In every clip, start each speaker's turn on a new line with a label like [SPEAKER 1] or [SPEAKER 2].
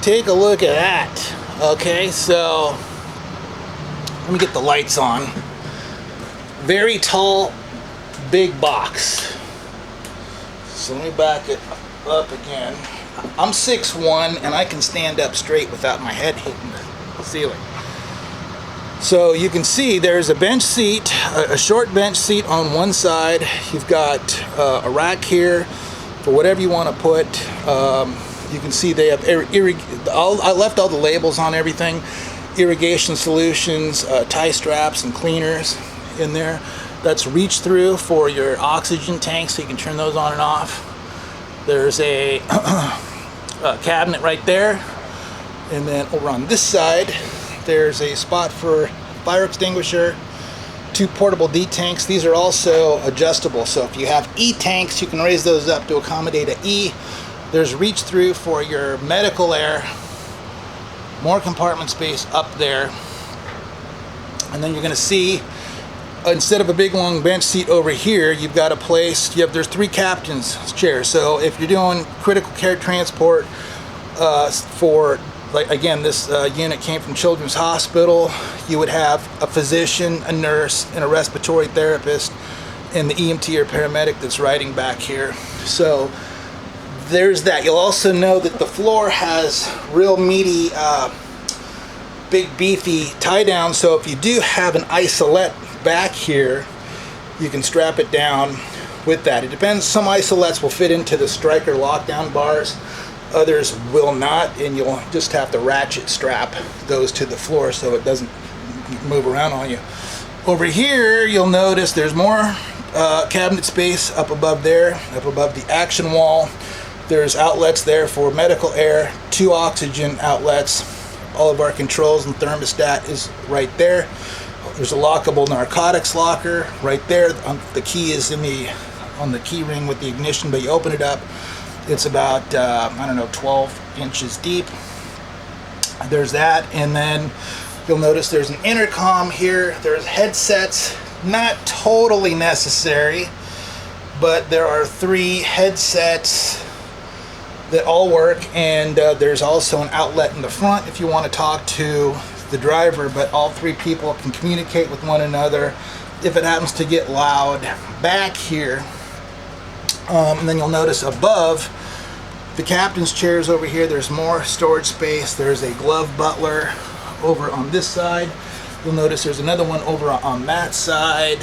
[SPEAKER 1] take a look at that. Okay, so let me get the lights on. Very tall, big box. So let me back it up again. I'm 6'1", and I can stand up straight without my head hitting the ceiling. So you can see there's a bench seat, a short bench seat on one side. You've got a rack here for whatever you want to put. You can see they have I left all the labels on everything. Irrigation solutions, tie straps and cleaners in there. That's reach through for your oxygen tanks, so you can turn those on and off. There's a cabinet right there, and then over on this side there's a spot for fire extinguisher, 2 portable D tanks. These are also adjustable, so if you have E tanks, you can raise those up to accommodate an E. There's reach through for your medical air, more compartment space up there, and then you're going to see, instead of a big long bench seat over here, you've got a place. There's 3 captain's chairs. So if you're doing critical care transport for, like, again, this unit came from Children's Hospital, you would have a physician, a nurse, and a respiratory therapist, and the EMT or paramedic that's riding back here. So there's that. You'll also know that the floor has real meaty, big beefy tie down. So if you do have an isolette back here, you can strap it down with that. It depends. Some isolettes will fit into the striker lockdown bars, others will not, and you'll just have to ratchet strap those to the floor so it doesn't move around on you. Over here you'll notice there's more cabinet space up above there, up above the action wall. There's outlets there for medical air, 2 oxygen outlets. All of our controls and thermostat is right there. There's a lockable narcotics locker right there. The key is on the key ring with the ignition, but you open it up, it's about 12 inches deep. There's that, and then you'll notice there's an intercom here. There's headsets, not totally necessary, but there are 3 headsets that all work, and there's also an outlet in the front if you want to talk to the driver, but all 3 people can communicate with one another if it happens to get loud back here. And then you'll notice above the captain's chairs over here, there's more storage space. There's a glove butler over on this side. You'll notice there's another one over on that side.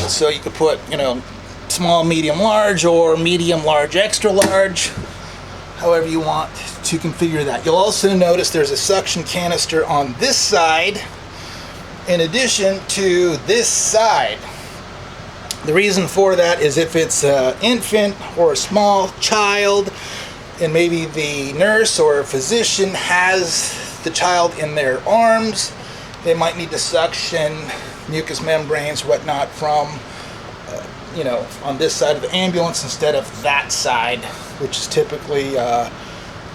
[SPEAKER 1] So you could put, small, medium, large, or medium, large, extra large, however you want to configure that. You'll also notice there's a suction canister on this side in addition to this side. The reason for that is if it's an infant or a small child, and maybe the nurse or physician has the child in their arms, they might need to suction mucous membranes, whatnot, from on this side of the ambulance instead of that side, which is typically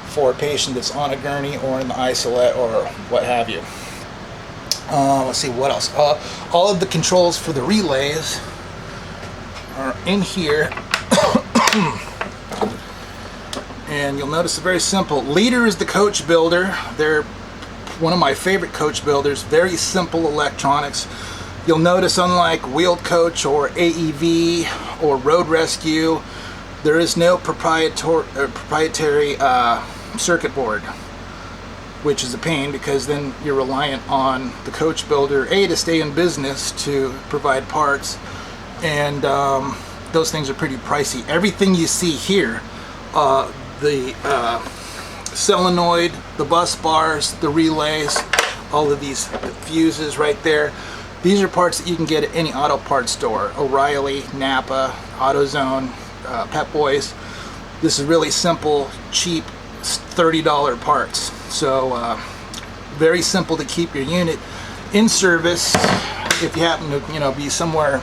[SPEAKER 1] for a patient that's on a gurney or in the isolette or what have you. Let's see what else. All of the controls for the relays are in here. And you'll notice it's very simple. Leader is the coach builder. They're one of my favorite coach builders. Very simple electronics. You'll notice, unlike Wheeled Coach or AEV or Road Rescue, there is no proprietary circuit board, which is a pain because then you're reliant on the coach builder, A, to stay in business, to provide parts, and those things are pretty pricey. Everything you see here, the solenoid, the bus bars, the relays, all of these fuses right there, these are parts that you can get at any auto parts store. O'Reilly, Napa, AutoZone, Pep Boys. This is really simple, cheap, $30 parts. So very simple to keep your unit in service if you happen to be somewhere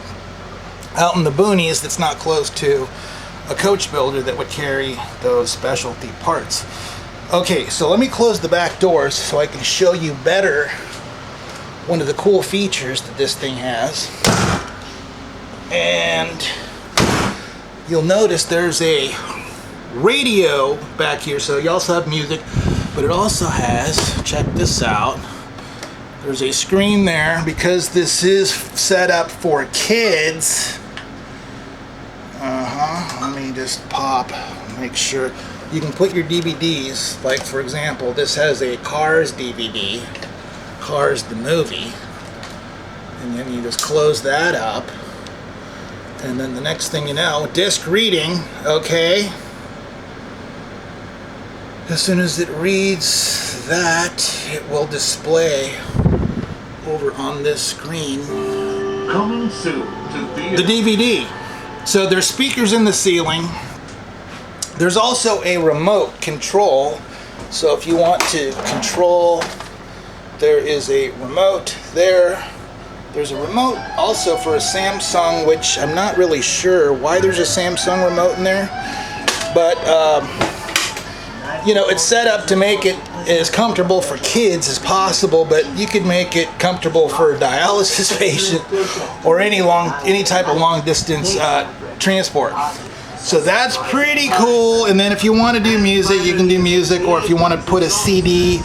[SPEAKER 1] out in the boonies that's not close to a coach builder that would carry those specialty parts. Okay, so let me close the back doors so I can show you better one of the cool features that this thing has. And you'll notice there's a radio back here, so you also have music, but it also has, check this out, there's a screen there because this is set up for kids. Let me just make sure you can put your DVDs, like for example, this has a Cars DVD, Cars the movie, and then you just close that up, and then the next thing you know, disc reading, okay, as soon as it reads that, it will display over on this screen
[SPEAKER 2] coming soon to
[SPEAKER 1] the DVD. So there's speakers in the ceiling. There's also a remote control. So if you want to control, there is a remote there. There's a remote also for a Samsung, which I'm not really sure why there's a Samsung remote in there. But, you know, it's set up to make it as comfortable for kids as possible, but you could make it comfortable for a dialysis patient or any type of long distance transport. So that's pretty cool. And then if you want to do music, you can do music, or if you want to put a CD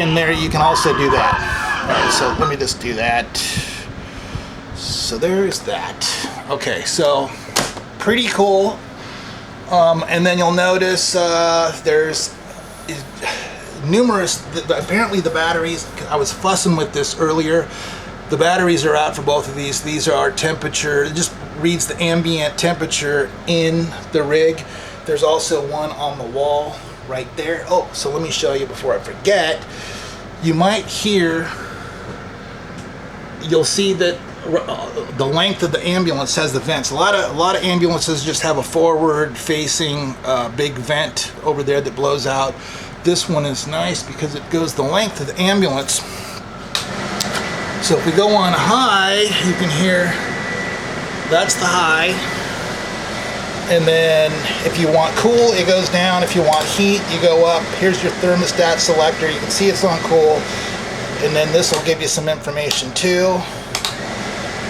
[SPEAKER 1] in there, you can also do that. All right, so let me just do that. So there's that. Okay, so pretty cool. And then you'll notice there's numerous, apparently the batteries, I was fussing with this earlier, the batteries are out for both of these. These are temperature, it just reads the ambient temperature in the rig. There's also one on the wall right there. Oh, so let me show you before I forget. You might hear, you'll see that the length of the ambulance has the vents. A lot of ambulances just have a forward facing big vent over there that blows out. This one is nice because it goes the length of the ambulance. So if we go on high, you can hear, that's the high. And then if you want cool, it goes down. If you want heat, you go up. Here's your thermostat selector. You can see it's on cool. And then this will give you some information too.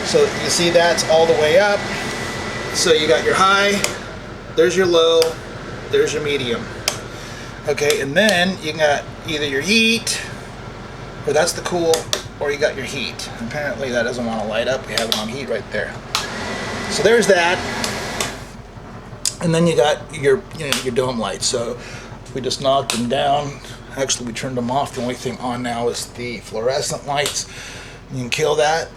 [SPEAKER 1] So you see that's all the way up. So you got your high, there's your low, there's your medium. Okay, and then you got either your heat, or that's the cool, or you got your heat. Apparently that doesn't want to light up. We have it on heat right there. So there's that. And then you got your dome lights. So we just knocked them down. Actually, we turned them off. The only thing on now is the fluorescent lights. You can kill that.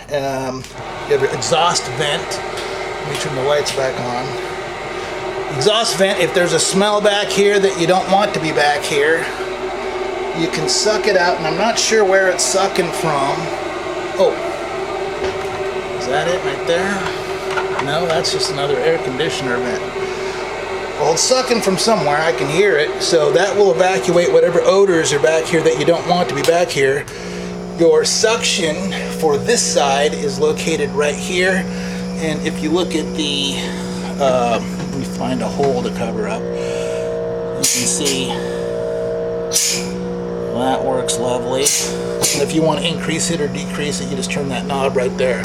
[SPEAKER 1] You have your exhaust vent. Let me turn the lights back on. Exhaust vent, if there's a smell back here that you don't want to be back here, you can suck it out, and I'm not sure where it's sucking from. Oh, is that it right there? No, that's just another air conditioner vent. Well, it's sucking from somewhere, I can hear it, so that will evacuate whatever odors are back here that you don't want to be back here. Your suction for this side is located right here, and if you look at the, let me find a hole to cover up, you can see that works lovely. And if you want to increase it or decrease it, you just turn that knob right there.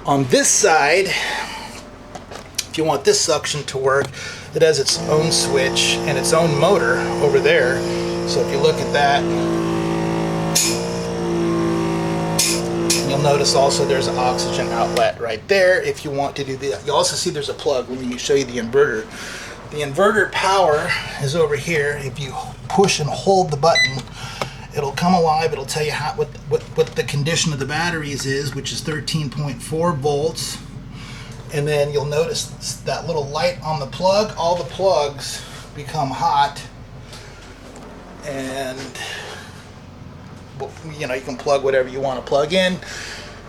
[SPEAKER 1] On this side, if you want this suction to work, it has its own switch and its own motor over there. So if you look at that, you'll notice also there's an oxygen outlet right there if you want to do that. You also see there's a plug. Let me show you the inverter. The inverter power is over here. If you push and hold the button, it'll come alive. It'll tell you what the condition of the batteries is, which is 13.4 volts. And then you'll notice that little light on the plug. All the plugs become hot, and you know, you can plug whatever you want to plug in,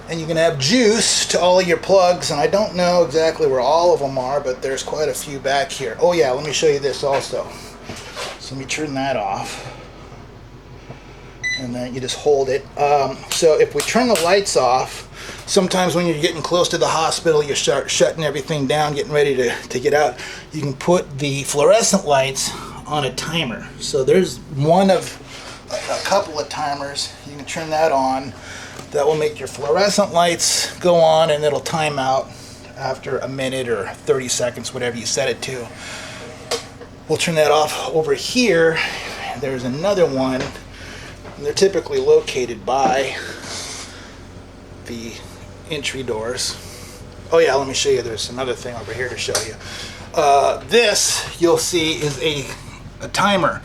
[SPEAKER 1] and you can have juice to all of your plugs. And I don't know exactly where all of them are, but there's quite a few back here. Oh yeah, let me show you this also. So let me turn that off, and then you just hold it. So if we turn the lights off, sometimes when you're getting close to the hospital, you start shutting everything down, getting ready to get out, you can put the fluorescent lights on a timer. So there's one of a couple of timers. You can turn that on. That will make your fluorescent lights go on, and it'll time out after a minute or 30 seconds, whatever you set it to. We'll turn that off. Over here, there's another one. They're typically located by the entry doors. Oh yeah, let me show you. There's another thing over here to show you. This, you'll see, is a timer.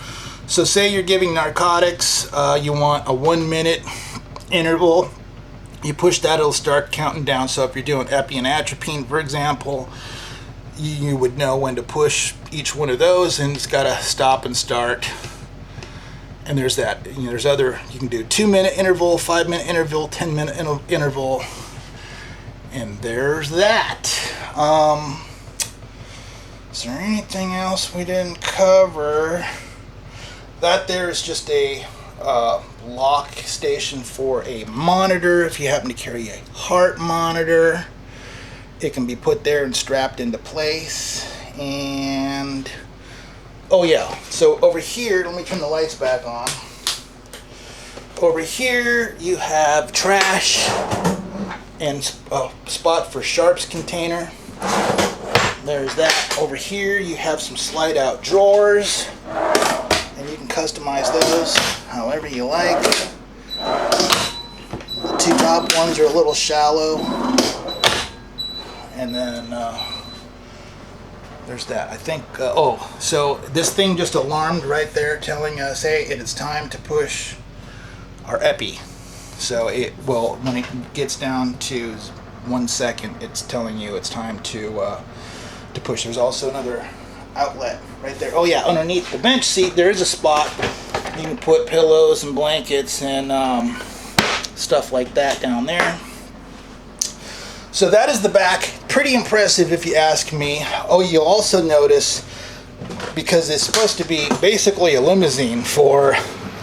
[SPEAKER 1] So say you're giving narcotics, you want a 1 minute interval. You push that, it'll start counting down. So if you're doing epi and atropine, for example, you would know when to push each one of those, and it's got to stop and start. And there's that. You know, there's other. You can do 2 minute interval, 5 minute interval, 10 minute interval, and there's that. Is there anything else we didn't cover? That there is just a lock station for a monitor. If you happen to carry a heart monitor, it can be put there and strapped into place. And oh yeah, so over here, let me turn the lights back on. Over here you have trash and a spot for sharps container. There's that. Over here you have some slide out drawers, and you can customize those however you like. The two top ones are a little shallow, and then there's that. I think, oh, so this thing just alarmed right there telling us, hey, it is time to push our epi. So it will, when it gets down to 1 second, it's telling you it's time to push. There's also another outlet right there. Oh yeah, underneath the bench seat there is a spot. You can put pillows and blankets and stuff like that down there. So that is the back. Pretty impressive if you ask me. Oh, you'll also notice, because it's supposed to be basically a limousine for,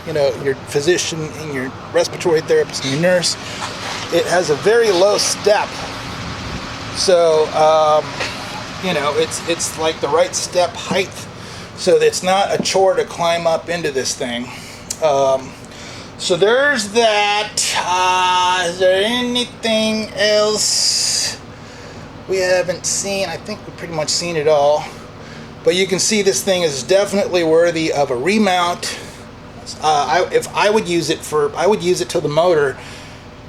[SPEAKER 1] you know, your physician and your respiratory therapist and your nurse, it has a very low step. So, you know, it's like the right step height. So it's not a chore to climb up into this thing. So there's that. Is there anything else we haven't seen? I think we've pretty much seen it all. But you can see this thing is definitely worthy of a remount. If I would use it I would use it till the motor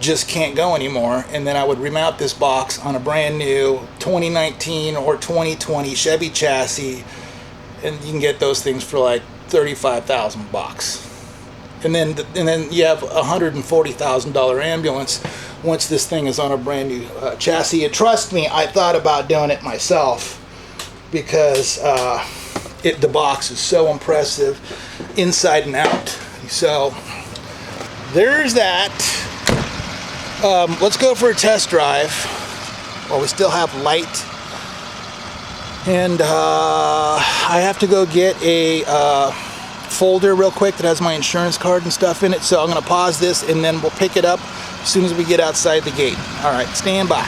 [SPEAKER 1] just can't go anymore, and then I would remount this box on a brand new 2019 or 2020 Chevy chassis, and you can get those things for like $35,000. And then you have a $140,000 ambulance once this thing is on a brand new chassis. And trust me, I thought about doing it myself, because the box is so impressive inside and out. So there's that. Let's go for a test drive while we still have light. And I have to go get a folder real quick that has my insurance card and stuff in it. So I'm going to pause this, and then we'll pick it up as soon as we get outside the gate. All right, stand by.